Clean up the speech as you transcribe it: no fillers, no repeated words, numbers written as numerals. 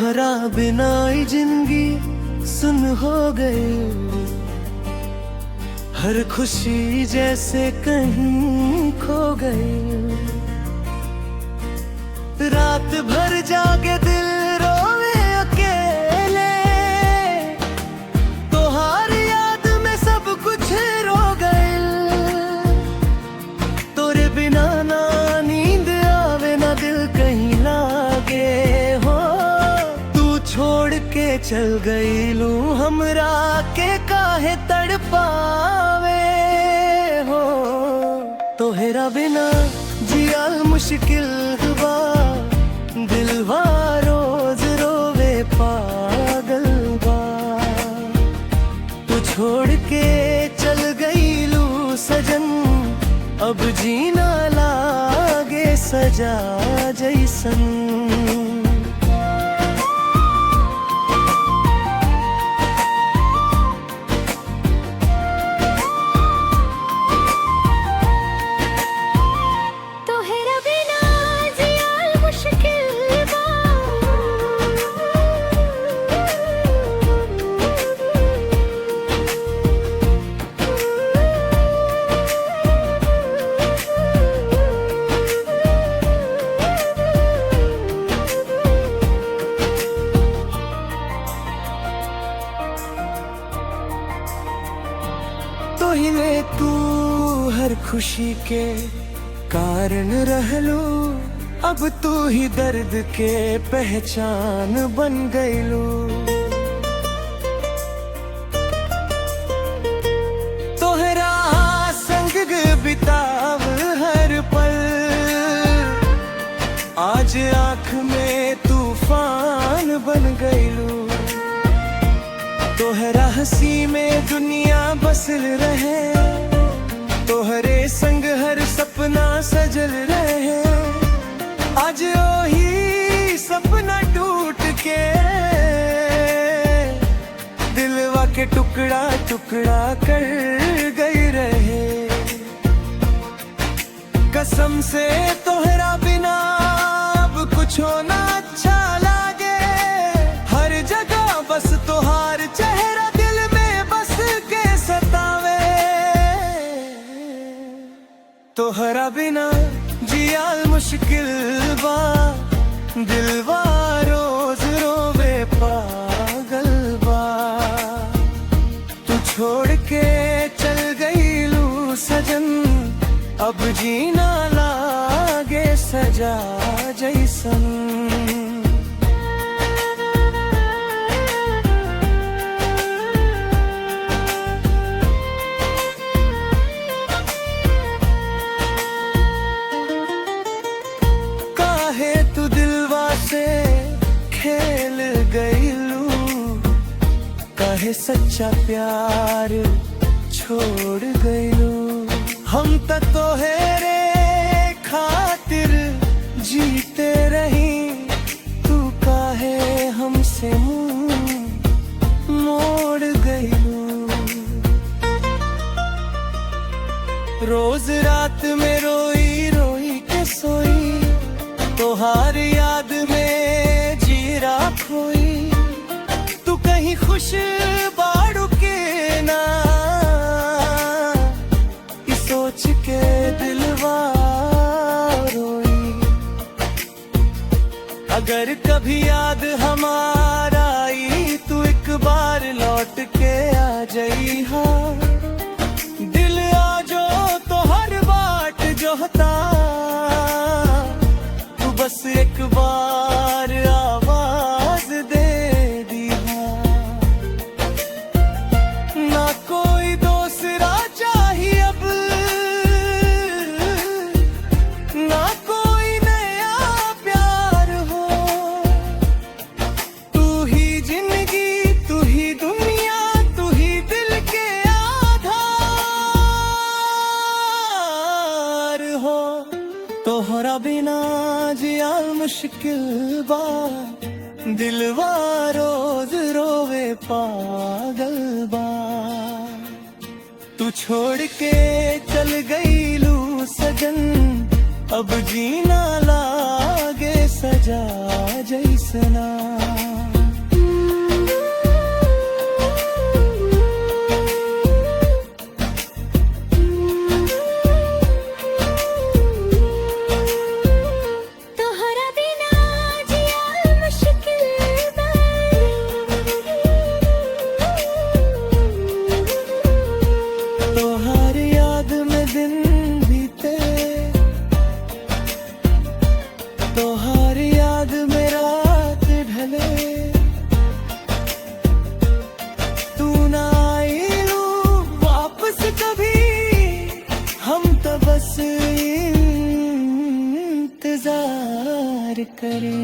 तोहरा बिना ही जिंदगी सुन हो गई। हर खुशी जैसे कहीं खो गई। रात भर जागे दिल रोवे अकेले, तोहार याद में सब कुछ रो गए। तोरे बिना ना नींद आवे ना दिल कहीं लागे हो। तू छोड़ के चल गई लू हमरा के काहे तड़पावे हो। तोहरा बिना जियल मुश्किल बा, दिलवा रोज रोवे पागल बा। तू छोड़ के चल गई लू सजन, अब जीना लागे सजा जैसन। तोहिने तू हर खुशी के कारण रहलू, अब तू ही दर्द के पहचान बन गईलू। तोहरा संग बिताव हर पल, आज आँख में तूफान बन गईलू। तोहरा हंसी में दुनिया बसल रहे, तोहरे संग हर सपना सजल रहे। आज वही सपना टूट के दिलवा के टुकड़ा टुकड़ा कर गई रहे। कसम से तोहरा बिना अब कुछ होना अच्छा लागे। हर जगह बस तोहार चेहरा दिल में बस के सतावे। तोहरा बिना जियाल मुश्किल बा, दिलवा रोज रोवे पागल बा। तू छोड़ के चल गई लू सजन, अब जीना लागे सजा जैसन। खेल गईलू काहे सच्चा प्यार छोड़ गईलू। हम त तोहरे खातिर जीते रही, तू काहे हमसे मुंह मोड़ गईलू। रोज रात में रोई रोई के सोई, तोहार याद में खोई। तू कहीं खुश बाड़ू के ना, इस सोच के दिलवा रोई। अगर कभी याद हमारा आई, तू एक बार लौट के आ जाई। हाँ दिल आजो तो हर बाट जोहता, तू बस एक बार आवाज दे दी। ना कोई दूसरा चाहिए अब, ना कोई नया प्यार हो। तू ही जिंदगी, तू ही दुनिया, तू ही दिल के आधार हो। तोहरा बिना जियाल मुश्किल बा, दिलवा रोज रोवे पागल बा। तू छोड़ के चल गई लू सजन, अब जीना लागे सजा जैसना। करे।